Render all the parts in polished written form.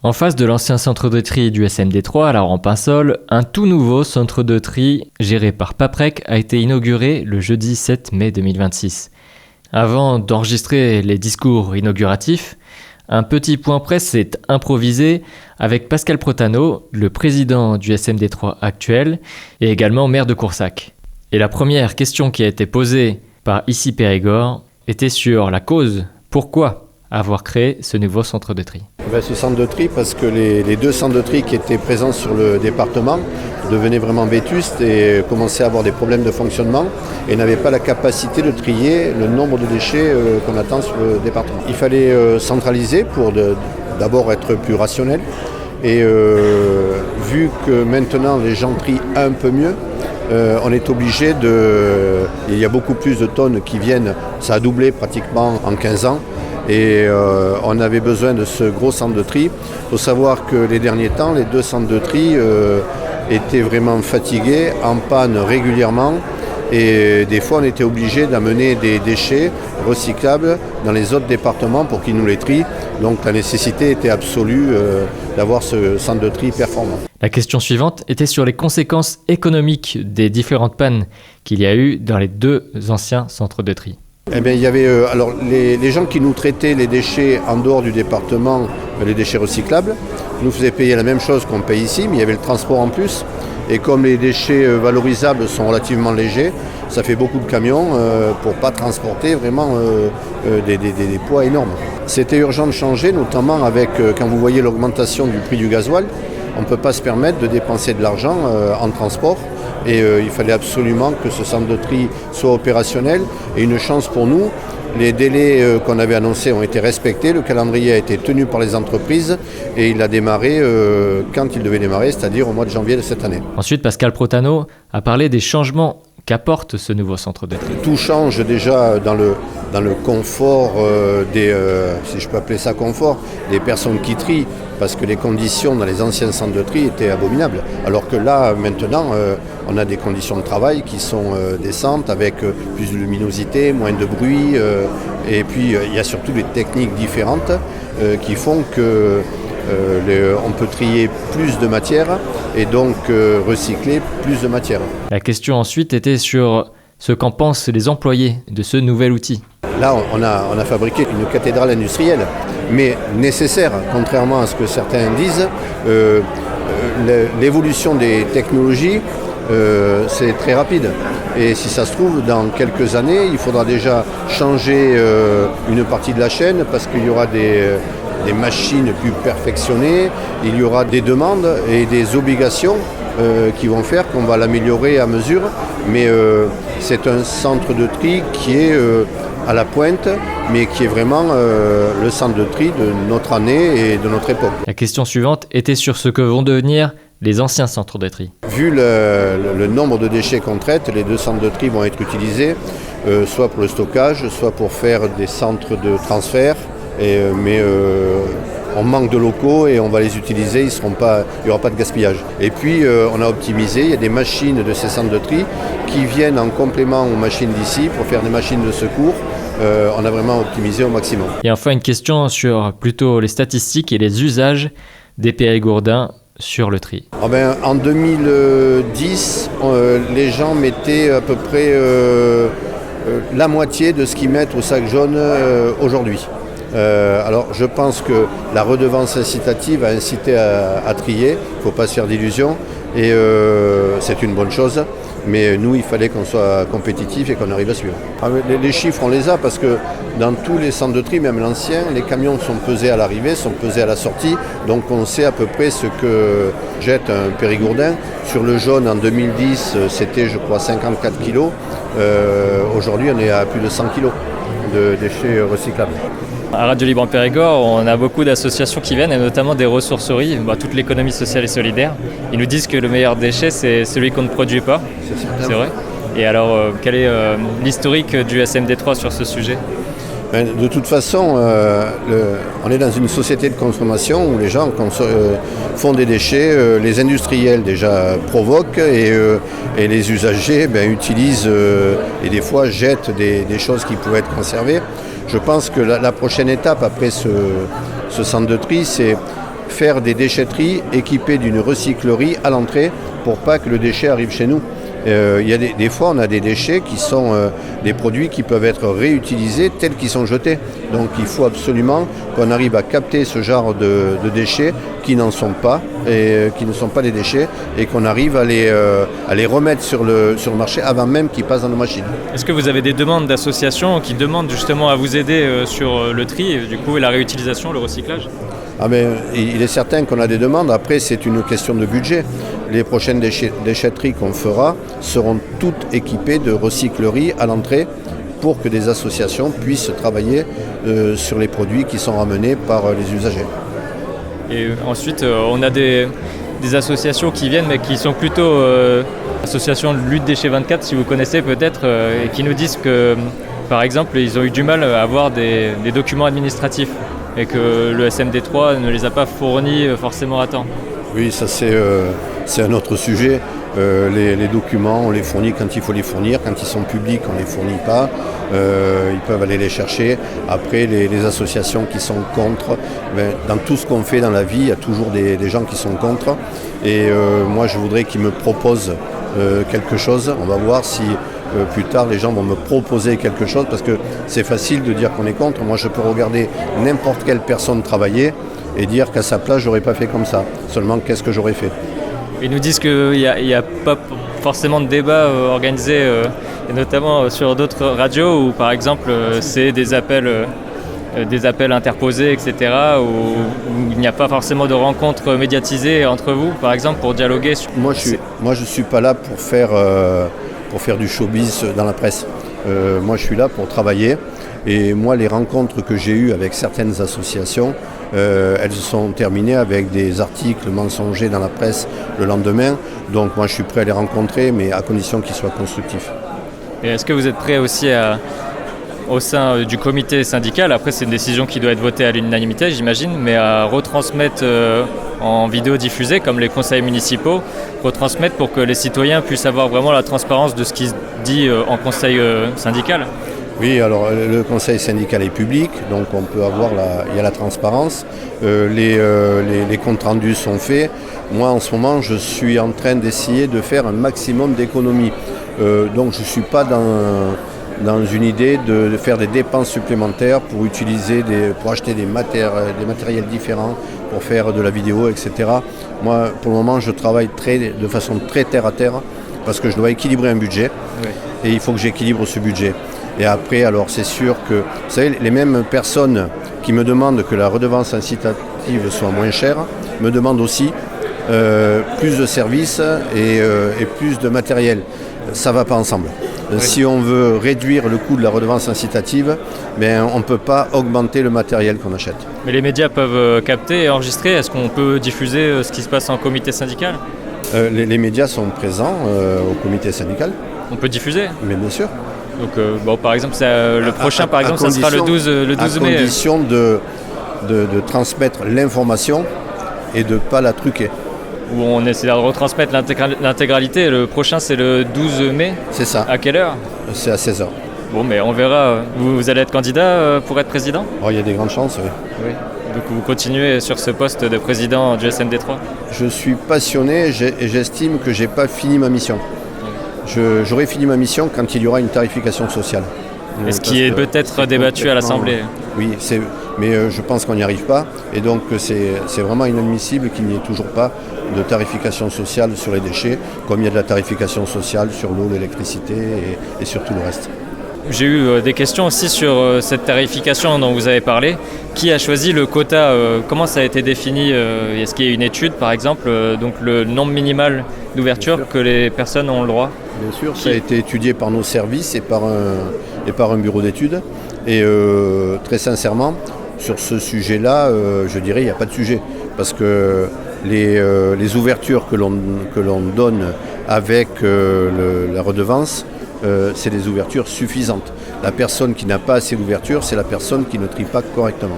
En face de l'ancien centre de tri du SMD3 à la Rampe-Painsol, un tout nouveau centre de tri géré par Paprec a été inauguré le jeudi 7 mai 2026. Avant d'enregistrer les discours inauguratifs, un petit point presse est improvisé avec Pascal Protano, le président du SMD3 actuel et également maire de Coursac. Et la première question qui a été posée par Ici Périgord était sur la cause. Pourquoi avoir créé ce nouveau centre de tri? Ce centre de tri, parce que les deux centres de tri qui étaient présents sur le département devenaient vraiment vétustes et commençaient à avoir des problèmes de fonctionnement et n'avaient pas la capacité de trier le nombre de déchets qu'on attend sur le département. Il fallait centraliser pour d'abord être plus rationnel et vu que maintenant les gens trient un peu mieux, on est obligé il y a beaucoup plus de tonnes qui viennent, ça a doublé pratiquement en 15 ans. Et on avait besoin de ce gros centre de tri. Il faut savoir que les derniers temps, les deux centres de tri étaient vraiment fatigués, en panne régulièrement. Et des fois, on était obligé d'amener des déchets recyclables dans les autres départements pour qu'ils nous les trient. Donc la nécessité était absolue d'avoir ce centre de tri performant. La question suivante était sur les conséquences économiques des différentes pannes qu'il y a eu dans les deux anciens centres de tri. Eh bien, il y avait alors les gens qui nous traitaient les déchets en dehors du département, les déchets recyclables, nous faisaient payer la même chose qu'on paye ici, mais il y avait le transport en plus. Et comme les déchets valorisables sont relativement légers, ça fait beaucoup de camions pour ne pas transporter vraiment des poids énormes. C'était urgent de changer, notamment avec, quand vous voyez l'augmentation du prix du gasoil, on ne peut pas se permettre de dépenser de l'argent en transport. Et il fallait absolument que ce centre de tri soit opérationnel. Et une chance pour nous, les délais qu'on avait annoncés ont été respectés, le calendrier a été tenu par les entreprises et il a démarré quand il devait démarrer, c'est-à-dire au mois de janvier de cette année. Ensuite, Pascal Protano a parlé des changements qu'apporte ce nouveau centre de tri. Tout change déjà dans le confort si je peux appeler ça confort, des personnes qui trient, parce que les conditions dans les anciens centres de tri étaient abominables. Alors que là, maintenant, on a des conditions de travail qui sont décentes, avec plus de luminosité, moins de bruit, et puis il y a surtout des techniques différentes qui font que on peut trier plus de matière et donc recycler plus de matière. La question ensuite était sur ce qu'en pensent les employés de ce nouvel outil. Là, on a fabriqué une cathédrale industrielle, mais nécessaire, contrairement à ce que certains disent. L'évolution des technologies, c'est très rapide. Et si ça se trouve, dans quelques années, il faudra déjà changer une partie de la chaîne parce qu'il y aura des machines plus perfectionnées, il y aura des demandes et des obligations qui vont faire qu'on va l'améliorer à mesure. Mais c'est un centre de tri qui est à la pointe, mais qui est vraiment le centre de tri de notre année et de notre époque. La question suivante était sur ce que vont devenir les anciens centres de tri. Vu le nombre de déchets qu'on traite, les deux centres de tri vont être utilisés soit pour le stockage, soit pour faire des centres de transfert. Mais on manque de locaux et on va les utiliser, il n'y aura pas de gaspillage. Et puis on a optimisé, il y a des machines de ces centres de tri qui viennent en complément aux machines d'ici pour faire des machines de secours. On a vraiment optimisé au maximum. Et enfin une question sur plutôt les statistiques et les usages des Périgourdins sur le tri. En 2010, les gens mettaient à peu près la moitié de ce qu'ils mettent au sac jaune aujourd'hui. Alors je pense que la redevance incitative a incité à trier, il ne faut pas se faire d'illusions et c'est une bonne chose, mais nous il fallait qu'on soit compétitif et qu'on arrive à suivre. Les chiffres on les a parce que dans tous les centres de tri, même l'ancien, les camions sont pesés à l'arrivée, sont pesés à la sortie, donc on sait à peu près ce que jette un Périgourdin. Sur le jaune en 2010 c'était je crois 54 kilos, aujourd'hui on est à plus de 100 kilos de déchets recyclables. À Radio Libre en Périgord, on a beaucoup d'associations qui viennent, et notamment des ressourceries, toute l'économie sociale et solidaire. Ils nous disent que le meilleur déchet, c'est celui qu'on ne produit pas. C'est vrai. Et alors, quel est l'historique du SMD3 sur ce sujet ? De toute façon, on est dans une société de consommation où les gens font des déchets, les industriels déjà provoquent et les usagers utilisent et des fois jettent des choses qui pourraient être conservées. Je pense que la prochaine étape après ce centre de tri, c'est faire des déchetteries équipées d'une recyclerie à l'entrée pour pas que le déchet arrive chez nous. Il y a des fois, on a des déchets qui sont des produits qui peuvent être réutilisés tels qu'ils sont jetés. Donc il faut absolument qu'on arrive à capter ce genre de déchets qui n'en sont pas, et qui ne sont pas des déchets, et qu'on arrive à les remettre sur le marché avant même qu'ils passent dans nos machines. Est-ce que vous avez des demandes d'associations qui demandent justement à vous aider sur le tri, du coup, et la réutilisation, le recyclage ? Mais il est certain qu'on a des demandes. Après, c'est une question de budget. Les prochaines déchetteries qu'on fera seront toutes équipées de recycleries à l'entrée pour que des associations puissent travailler sur les produits qui sont ramenés par les usagers. Et ensuite, on a des associations qui viennent, mais qui sont plutôt associations de lutte déchets 24, si vous connaissez peut-être, et qui nous disent que, par exemple, ils ont eu du mal à avoir des documents administratifs et que le SMD3 ne les a pas fournis forcément à temps. Oui, ça c'est un autre sujet. Les documents, on les fournit quand il faut les fournir. Quand ils sont publics, on ne les fournit pas. Ils peuvent aller les chercher. Après, les associations qui sont contre, dans tout ce qu'on fait dans la vie, il y a toujours des gens qui sont contre. Et moi, je voudrais qu'ils me proposent quelque chose. On va voir si plus tard les gens vont me proposer quelque chose, parce que c'est facile de dire qu'on est contre. Moi, je peux regarder n'importe quelle personne travailler et dire qu'à sa place, j'aurais pas fait comme ça. Seulement, qu'est-ce que j'aurais fait ? Ils nous disent qu'il n'y a pas forcément de débat organisé, et notamment sur d'autres radios où, par exemple, c'est des appels interposés, etc., où il n'y a pas forcément de rencontres médiatisées entre vous, par exemple, pour dialoguer. Moi, je suis pas là pour faire du showbiz dans la presse. Moi, je suis là pour travailler. Et moi, les rencontres que j'ai eues avec certaines associations, elles se sont terminées avec des articles mensongers dans la presse le lendemain. Donc moi, je suis prêt à les rencontrer, mais à condition qu'ils soient constructifs. Et est-ce que vous êtes prêt aussi au sein du comité syndical, après c'est une décision qui doit être votée à l'unanimité, j'imagine, mais à retransmettre en vidéo diffusée, comme les conseils municipaux, retransmettre pour que les citoyens puissent avoir vraiment la transparence de ce qui se dit en conseil syndical ? Oui, alors le conseil syndical est public, donc on peut avoir il y a la transparence. Les comptes rendus sont faits. Moi, en ce moment, je suis en train d'essayer de faire un maximum d'économies. Donc, je ne suis pas dans une idée de faire des dépenses supplémentaires pour acheter des matériels différents, pour faire de la vidéo, etc. Moi, pour le moment, je travaille de façon très terre à terre, parce que je dois équilibrer un budget, et il faut que j'équilibre ce budget. Et après, alors c'est sûr que, vous savez, les mêmes personnes qui me demandent que la redevance incitative soit moins chère, me demandent aussi plus de services et plus de matériel. Ça ne va pas ensemble. Oui. Si on veut réduire le coût de la redevance incitative, on ne peut pas augmenter le matériel qu'on achète. Mais les médias peuvent capter et enregistrer. Est-ce qu'on peut diffuser ce qui se passe en comité syndical ? Les médias sont présents au comité syndical. On peut diffuser ? Mais bien sûr. Donc, par exemple, le prochain, par exemple, ça sera le 12 mai. À condition de transmettre l'information et de ne pas la truquer. Où on essaie de retransmettre l'intégralité. Le prochain, c'est le 12 mai. C'est ça. À quelle heure ? C'est à 16h. Bon, mais on verra. Vous allez être candidat pour être président ? Il y a des grandes chances, oui. Donc vous continuez sur ce poste de président du SMD3 ? Je suis passionné et j'estime que je n'ai pas fini ma mission. J'aurai fini ma mission quand il y aura une tarification sociale. Et ce qui est peut-être débattu à l'Assemblée. Oui, mais je pense qu'on n'y arrive pas. Et donc c'est vraiment inadmissible qu'il n'y ait toujours pas de tarification sociale sur les déchets, comme il y a de la tarification sociale sur l'eau, l'électricité et sur tout le reste. J'ai eu des questions aussi sur cette tarification dont vous avez parlé. Qui a choisi le quota ? Comment ça a été défini ? Est-ce qu'il y a une étude, par exemple, donc le nombre minimal d'ouverture que les personnes ont le droit ? Bien sûr, ça a été étudié par nos services et par un bureau d'études. Et très sincèrement, sur ce sujet-là, je dirais qu'il n'y a pas de sujet. Parce que les ouvertures que l'on donne avec la redevance, c'est des ouvertures suffisantes. La personne qui n'a pas assez d'ouverture, c'est la personne qui ne trie pas correctement.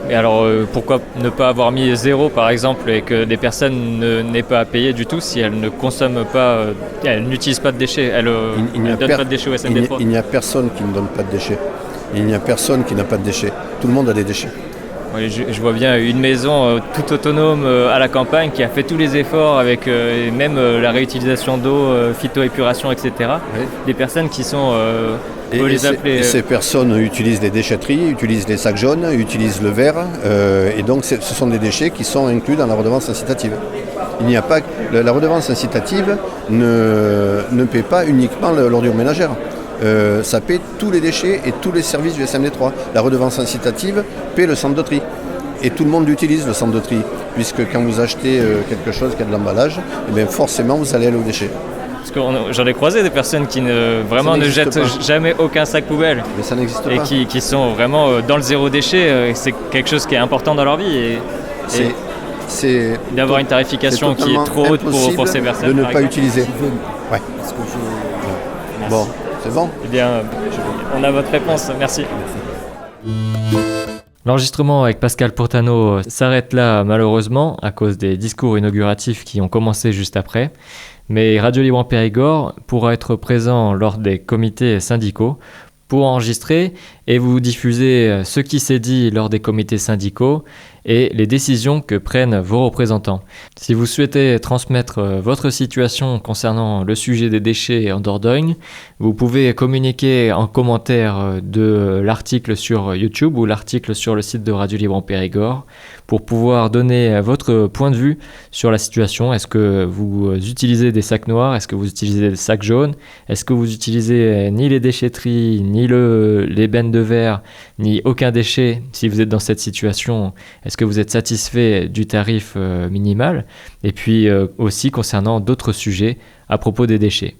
Et alors, pourquoi ne pas avoir mis 0 par exemple, et que des personnes n'aient pas à payer du tout si elles ne consomment pas, elles n'utilisent pas de déchets, elles ne donnent pas de déchets au SMD3 ? Il n'y a personne qui ne donne pas de déchets. Il n'y a personne qui n'a pas de déchets. Tout le monde a des déchets. Ouais, je vois bien une maison toute autonome à la campagne qui a fait tous les efforts avec même la réutilisation d'eau, phytoépuration, etc. Oui. Des personnes qui sont, on peut les appeler... Ces personnes utilisent les déchetteries, utilisent les sacs jaunes, utilisent le verre, et donc ce sont des déchets qui sont inclus dans la redevance incitative. Il n'y a pas, la redevance incitative ne paie pas uniquement l'ordure ménagère. Ça paie tous les déchets et tous les services du SMD3. La redevance incitative paie le centre de tri. Et tout le monde utilise le centre de tri, puisque quand vous achetez quelque chose qui a de l'emballage, eh bien forcément vous allez aller aux déchets. Parce que j'en ai croisé des personnes qui ne jettent jamais aucun sac poubelle. Mais ça n'existe pas. Et qui sont vraiment dans le zéro déchet. C'est quelque chose qui est important dans leur vie. Et d'avoir une tarification qui est trop haute pour ces personnes. De ne pas utiliser. Ouais. Bon, c'est bon. Eh bien, on a votre réponse. Merci. L'enregistrement avec Pascal Pourtanot s'arrête là malheureusement à cause des discours inauguratifs qui ont commencé juste après. Mais Radio Libre en Périgord pourra être présent lors des comités syndicaux pour enregistrer et vous diffuser ce qui s'est dit lors des comités syndicaux et les décisions que prennent vos représentants. Si vous souhaitez transmettre votre situation concernant le sujet des déchets en Dordogne, vous pouvez communiquer en commentaire de l'article sur YouTube ou l'article sur le site de Radio Libre en Périgord pour pouvoir donner votre point de vue sur la situation. Est-ce que vous utilisez des sacs noirs? Est-ce que vous utilisez des sacs jaunes? Est-ce que vous utilisez ni les déchetteries, ni les bennes de verre, ni aucun déchet? Si vous êtes dans cette situation, est-ce que vous êtes satisfait du tarif minimal? Et puis aussi concernant d'autres sujets à propos des déchets.